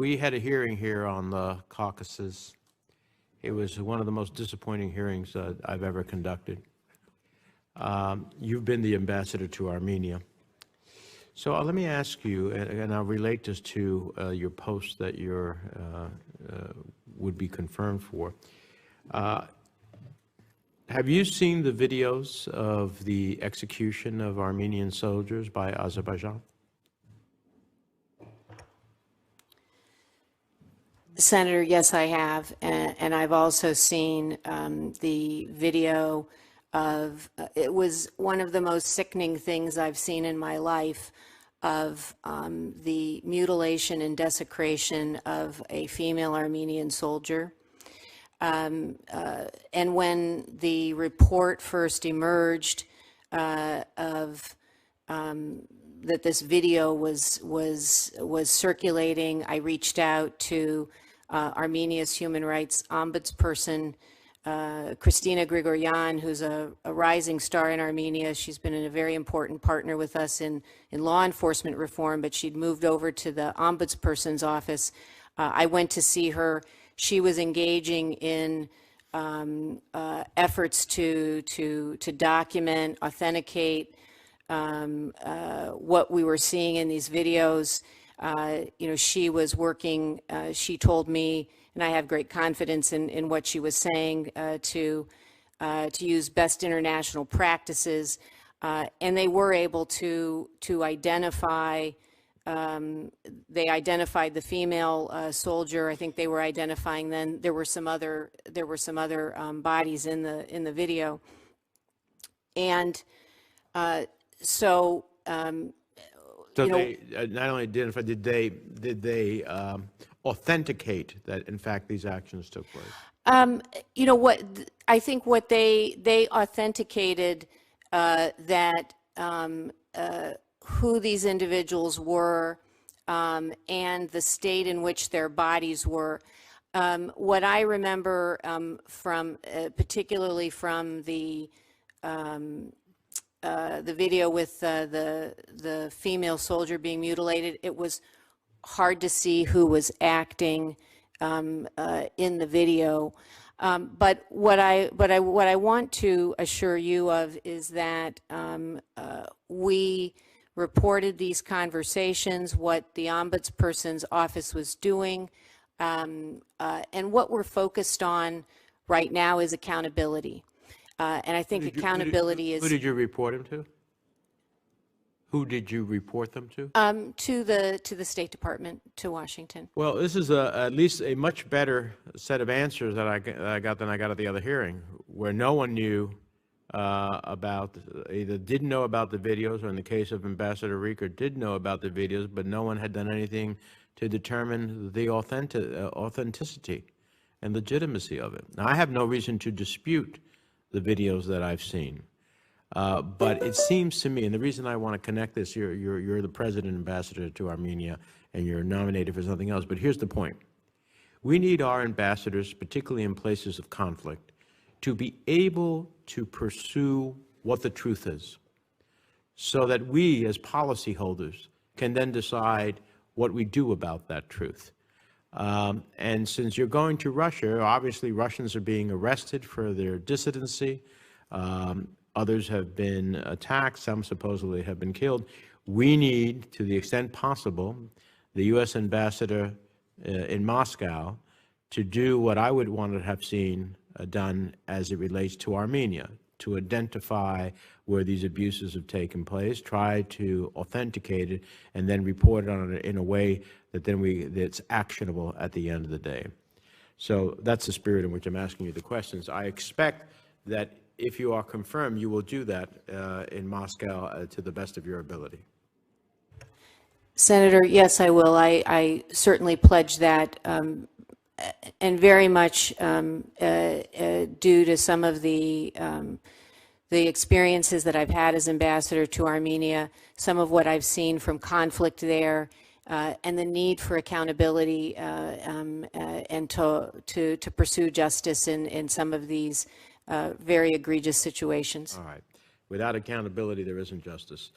We had a hearing here on the Caucasus. It was one of the most disappointing hearings I've ever conducted. You've been the ambassador to Armenia. So let me ask you, and I'll relate this to your post that you would be confirmed for. Have you seen the videos of the execution of Armenian soldiers by Azerbaijan? Senator, yes, I have, and I've also seen the video of, it was one of the most sickening things I've seen in my life, of the mutilation and desecration of a female Armenian soldier. And when the report first emerged that this video was circulating, I reached out to Armenia's human rights ombudsperson, Christina Grigoryan, who's a rising star in Armenia. She's been a very important partner with us in law enforcement reform, but she'd moved over to the ombudsperson's office. I went to see her. She was engaging in efforts to document, authenticate what we were seeing in these videos. You know, she was working, she told me, and I have great confidence in what she was saying, to use best international practices, and they were able to identify. They identified the female soldier. I think they were identifying. Then there were some other bodies in the video, and so. So they not only identified, did they authenticate that in fact these actions took place? You know what? I think what they authenticated that who these individuals were and the state in which their bodies were. What I remember from particularly from the video with the female soldier being mutilated, it was hard to see who was acting in the video. But what I want to assure you of is that we reported these conversations, what the ombudsperson's office was doing, and what we're focused on right now is accountability. And I think accountability is... Who did you report them to? Who did you report them to? To the State Department, to Washington. Well, this is at least a much better set of answers that I got than I got at the other hearing, where no one knew about, either didn't know about the videos, or in the case of Ambassador Rieker, did know about the videos, but no one had done anything to determine the authenticity and legitimacy of it. Now, I have no reason to dispute the videos that I've seen. But it seems to me, and the reason I want to connect this, you're the president ambassador to Armenia, and you're nominated for something else, but here's the point. We need our ambassadors, particularly in places of conflict, to be able to pursue what the truth is, so that we as policyholders can then decide what we do about that truth. And since you're going to Russia, obviously Russians are being arrested for their dissidency. Others have been attacked. Some supposedly have been killed. We need, to the extent possible, the U.S. ambassador in Moscow to do what I would want to have seen done as it relates to Armenia, to identify where these abuses have taken place, try to authenticate it, and then report on it in a way that that's actionable at the end of the day. So that's the spirit in which I'm asking you the questions. I expect that if you are confirmed, you will do that in Moscow to the best of your ability. Senator, yes, I will. I certainly pledge that, and very much due to some of the experiences that I've had as ambassador to Armenia, some of what I've seen from conflict there, and the need for accountability and to pursue justice in some of these very egregious situations. All right. Without accountability, there isn't justice.